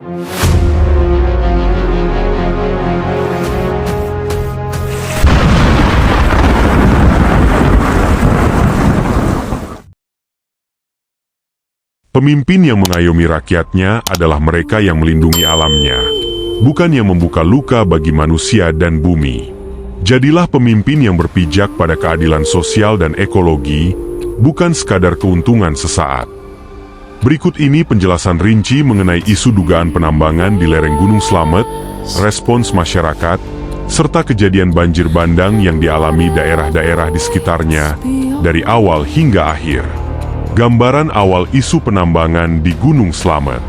Pemimpin yang mengayomi rakyatnya adalah mereka yang melindungi alamnya, bukan yang membuka luka bagi manusia dan bumi. Jadilah pemimpin yang berpijak pada keadilan sosial dan ekologi, bukan sekadar keuntungan sesaat. Berikut ini penjelasan rinci mengenai isu dugaan penambangan di lereng Gunung Slamet, respons masyarakat, serta kejadian banjir bandang yang dialami daerah-daerah di sekitarnya dari awal hingga akhir. Gambaran awal isu penambangan di Gunung Slamet.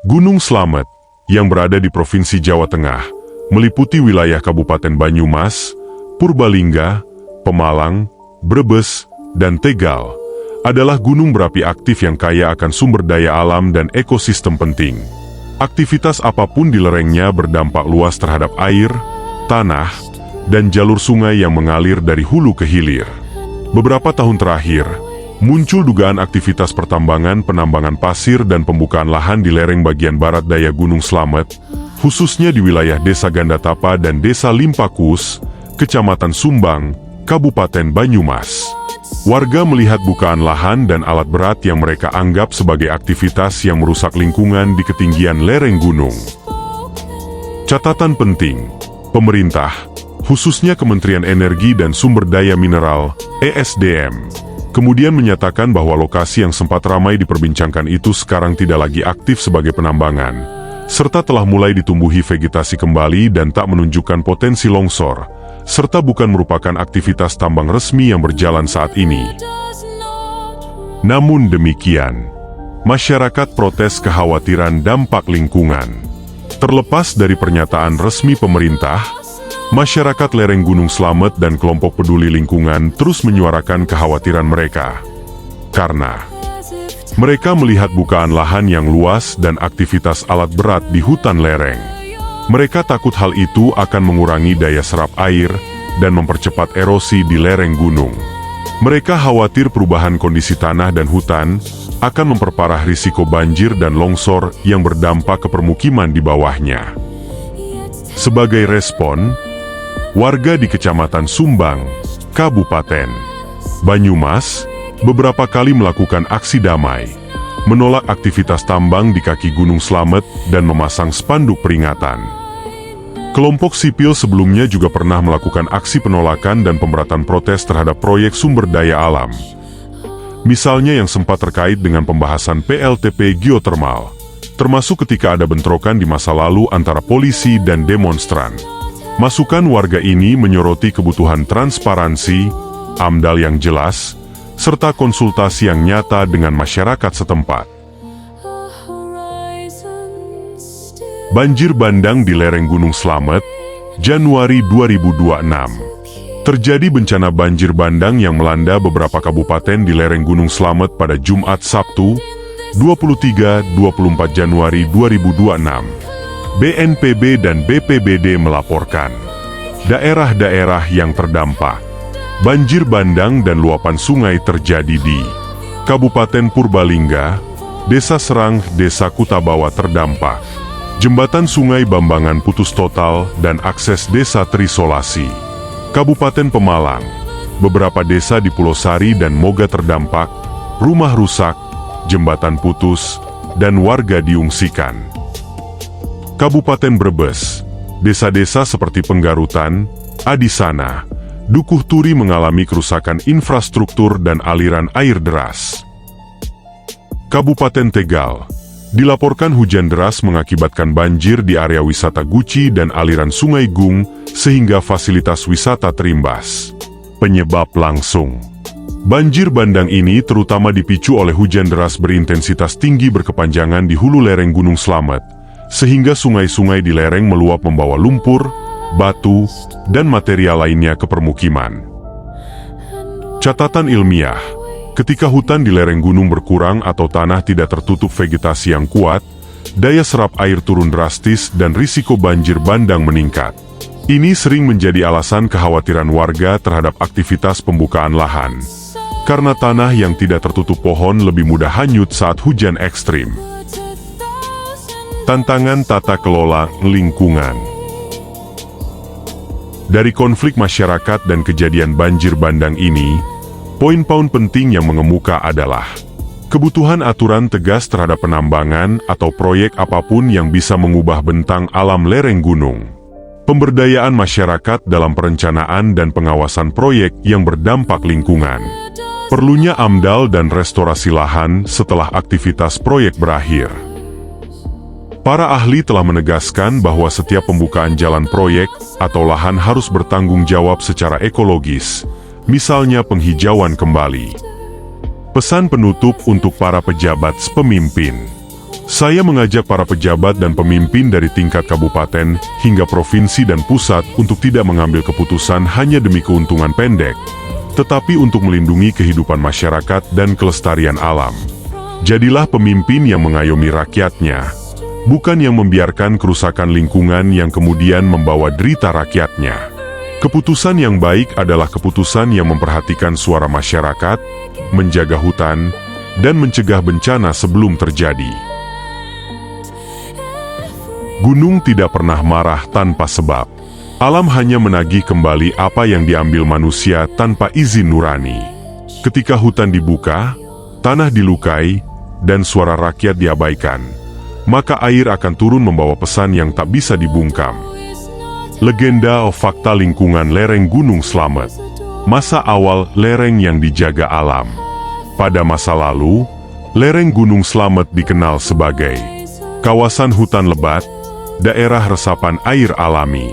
Gunung Slamet, yang berada di Provinsi Jawa Tengah, meliputi wilayah Kabupaten Banyumas, Purbalingga, Pemalang, Brebes, dan Tegal, adalah gunung berapi aktif yang kaya akan sumber daya alam dan ekosistem penting. Aktivitas apapun di lerengnya berdampak luas terhadap air, tanah, dan jalur sungai yang mengalir dari hulu ke hilir. Beberapa tahun terakhir, muncul dugaan aktivitas pertambangan, penambangan pasir dan pembukaan lahan di lereng bagian barat daya Gunung Slamet, khususnya di wilayah Desa Gandatapa dan Desa Limpakus, Kecamatan Sumbang, Kabupaten Banyumas. Warga melihat bukaan lahan dan alat berat yang mereka anggap sebagai aktivitas yang merusak lingkungan di ketinggian lereng gunung. Catatan penting, pemerintah, khususnya Kementerian Energi dan Sumber Daya Mineral, ESDM, kemudian menyatakan bahwa lokasi yang sempat ramai diperbincangkan itu sekarang tidak lagi aktif sebagai penambangan, serta telah mulai ditumbuhi vegetasi kembali dan tak menunjukkan potensi longsor, serta bukan merupakan aktivitas tambang resmi yang berjalan saat ini. Namun demikian, masyarakat protes kekhawatiran dampak lingkungan. Terlepas dari pernyataan resmi pemerintah, masyarakat lereng Gunung Slamet dan kelompok peduli lingkungan terus menyuarakan kekhawatiran mereka. Karena mereka melihat bukaan lahan yang luas dan aktivitas alat berat di hutan lereng. Mereka takut hal itu akan mengurangi daya serap air dan mempercepat erosi di lereng gunung. Mereka khawatir perubahan kondisi tanah dan hutan akan memperparah risiko banjir dan longsor yang berdampak ke permukiman di bawahnya. Sebagai respon, warga di Kecamatan Sumbang, Kabupaten Banyumas, beberapa kali melakukan aksi damai, menolak aktivitas tambang di kaki Gunung Slamet dan memasang spanduk peringatan. Kelompok sipil sebelumnya juga pernah melakukan aksi penolakan dan pemberatan protes terhadap proyek sumber daya alam. Misalnya yang sempat terkait dengan pembahasan PLTP geotermal, termasuk ketika ada bentrokan di masa lalu antara polisi dan demonstran. Masukan warga ini menyoroti kebutuhan transparansi, AMDAL yang jelas, serta konsultasi yang nyata dengan masyarakat setempat. Banjir bandang di lereng Gunung Slamet, Januari 2026. Terjadi bencana banjir bandang yang melanda beberapa kabupaten di lereng Gunung Slamet pada Jumat Sabtu, 23-24 Januari 2026. BNPB dan BPBD melaporkan daerah-daerah yang terdampak banjir bandang dan luapan sungai terjadi di Kabupaten Purbalingga, Desa Serang, Desa Kutabawa terdampak. Jembatan Sungai Bambangan putus total dan akses desa terisolasi. Kabupaten Pemalang, beberapa desa di Pulau Sari dan Moga terdampak, rumah rusak, jembatan putus, dan warga diungsikan. Kabupaten Brebes, desa-desa seperti Penggarutan, Adisana, Dukuh Turi mengalami kerusakan infrastruktur dan aliran air deras. Kabupaten Tegal, dilaporkan hujan deras mengakibatkan banjir di area wisata Guci dan aliran Sungai Gung, sehingga fasilitas wisata terimbas. Penyebab langsung banjir bandang ini terutama dipicu oleh hujan deras berintensitas tinggi berkepanjangan di hulu lereng Gunung Slamet, sehingga sungai-sungai di lereng meluap membawa lumpur, batu, dan material lainnya ke permukiman. Catatan ilmiah: ketika hutan di lereng gunung berkurang atau tanah tidak tertutup vegetasi yang kuat, daya serap air turun drastis dan risiko banjir bandang meningkat. Ini sering menjadi alasan kekhawatiran warga terhadap aktivitas pembukaan lahan. karena tanah yang tidak tertutup pohon lebih mudah hanyut saat hujan ekstrim. Tantangan tata kelola lingkungan. Dari konflik masyarakat dan kejadian banjir bandang ini, poin-poin penting yang mengemuka adalah kebutuhan aturan tegas terhadap penambangan atau proyek apapun yang bisa mengubah bentang alam lereng gunung. Pemberdayaan masyarakat dalam perencanaan dan pengawasan proyek yang berdampak lingkungan. Perlunya AMDAL dan restorasi lahan setelah aktivitas proyek berakhir. Para ahli telah menegaskan bahwa setiap pembukaan jalan proyek atau lahan harus bertanggung jawab secara ekologis, misalnya penghijauan kembali. Pesan penutup untuk para pejabat pemimpin. Saya mengajak para pejabat dan pemimpin dari tingkat kabupaten hingga provinsi dan pusat untuk tidak mengambil keputusan hanya demi keuntungan pendek, tetapi untuk melindungi kehidupan masyarakat dan kelestarian alam. Jadilah pemimpin yang mengayomi rakyatnya, bukan yang membiarkan kerusakan lingkungan yang kemudian membawa derita rakyatnya. Keputusan yang baik adalah keputusan yang memperhatikan suara masyarakat, menjaga hutan, dan mencegah bencana sebelum terjadi. Gunung tidak pernah marah tanpa sebab. Alam hanya menagih kembali apa yang diambil manusia tanpa izin nurani. Ketika hutan dibuka, tanah dilukai, dan suara rakyat diabaikan, maka air akan turun membawa pesan yang tak bisa dibungkam. Legenda fakta lingkungan lereng Gunung Slamet. Masa awal lereng yang dijaga alam. Pada masa lalu, lereng Gunung Slamet dikenal sebagai kawasan hutan lebat, daerah resapan air alami,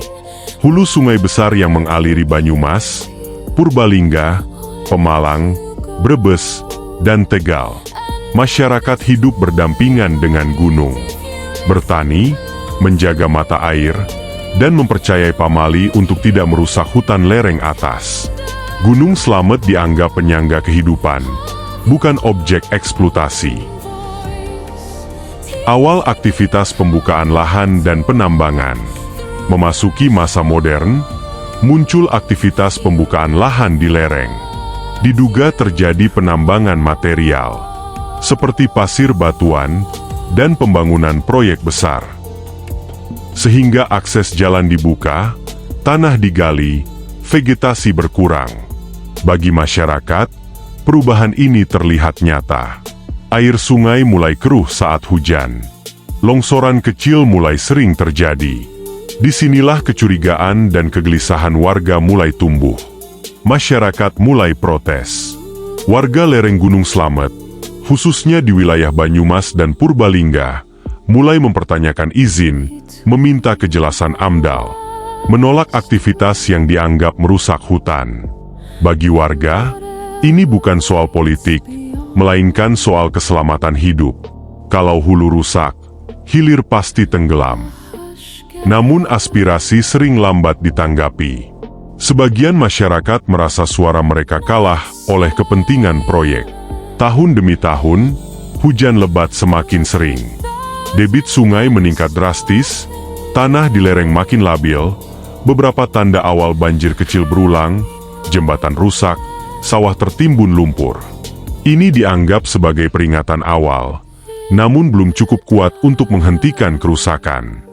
hulu sungai besar yang mengaliri Banyumas, Purbalingga, Pemalang, Brebes, dan Tegal. Masyarakat hidup berdampingan dengan gunung, bertani, menjaga mata air, dan mempercayai pamali untuk tidak merusak hutan lereng atas. Gunung Slamet dianggap penyangga kehidupan, bukan objek eksploitasi. Awal aktivitas pembukaan lahan dan penambangan. Memasuki masa modern, muncul aktivitas pembukaan lahan di lereng. Diduga terjadi penambangan material, seperti pasir batuan, dan pembangunan proyek besar. Sehingga akses jalan dibuka, tanah digali, vegetasi berkurang. Bagi masyarakat, perubahan ini terlihat nyata. Air sungai mulai keruh saat hujan. Longsoran kecil mulai sering terjadi. Disinilah kecurigaan dan kegelisahan warga mulai tumbuh. Masyarakat mulai protes. Warga lereng Gunung Slamet, khususnya di wilayah Banyumas dan Purbalingga, mulai mempertanyakan izin, meminta kejelasan AMDAL, menolak aktivitas yang dianggap merusak hutan. Bagi warga, ini bukan soal politik, melainkan soal keselamatan hidup. Kalau hulu rusak, hilir pasti tenggelam. Namun aspirasi sering lambat ditanggapi. Sebagian masyarakat merasa suara mereka kalah oleh kepentingan proyek. Tahun demi tahun, hujan lebat semakin sering. Debit sungai meningkat drastis, tanah di lereng makin labil, beberapa tanda awal banjir kecil berulang, jembatan rusak, sawah tertimbun lumpur. Ini dianggap sebagai peringatan awal, namun belum cukup kuat untuk menghentikan kerusakan.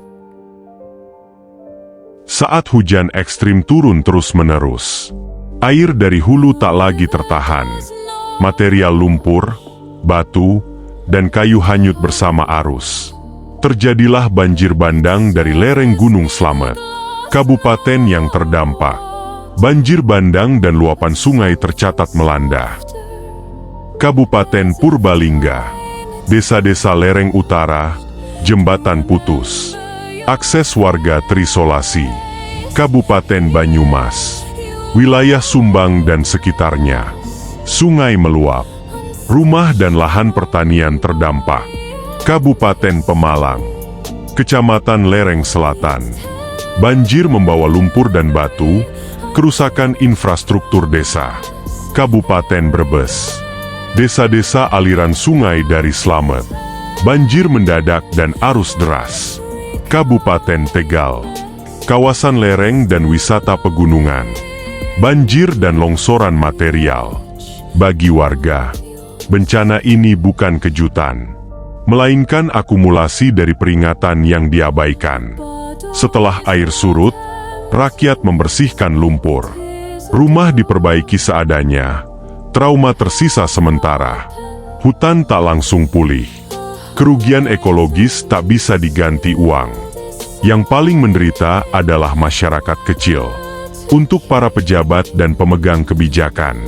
Saat hujan ekstrim turun terus-menerus, air dari hulu tak lagi tertahan. Material lumpur, batu, dan kayu hanyut bersama arus. Terjadilah banjir bandang dari lereng Gunung Slamet, kabupaten yang terdampak. Banjir bandang dan luapan sungai tercatat melanda. Kabupaten Purbalingga, desa-desa lereng utara, jembatan putus, akses warga terisolasi. Kabupaten Banyumas, wilayah Sumbang dan sekitarnya, sungai meluap, rumah dan lahan pertanian terdampak. Kabupaten Pemalang, Kecamatan Lereng Selatan, banjir membawa lumpur dan batu, kerusakan infrastruktur desa. Kabupaten Brebes, desa-desa aliran sungai dari Slamet, banjir mendadak dan arus deras. Kabupaten Tegal, kawasan lereng dan wisata pegunungan, banjir dan longsoran material. Bagi warga, bencana ini bukan kejutan, melainkan akumulasi dari peringatan yang diabaikan. Setelah air surut, rakyat membersihkan lumpur. Rumah diperbaiki seadanya, trauma tersisa sementara. Hutan tak langsung pulih. Kerugian ekologis tak bisa diganti uang. Yang paling menderita adalah masyarakat kecil. Untuk para pejabat dan pemegang kebijakan,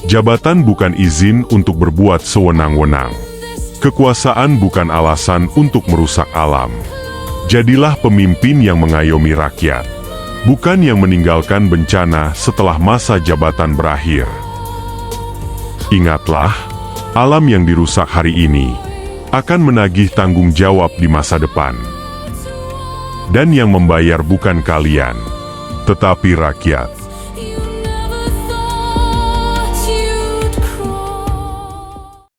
jabatan bukan izin untuk berbuat sewenang-wenang. Kekuasaan bukan alasan untuk merusak alam. Jadilah pemimpin yang mengayomi rakyat, bukan yang meninggalkan bencana setelah masa jabatan berakhir. Ingatlah, alam yang dirusak hari ini akan menagih tanggung jawab di masa depan. Dan yang membayar bukan kalian, tetapi rakyat.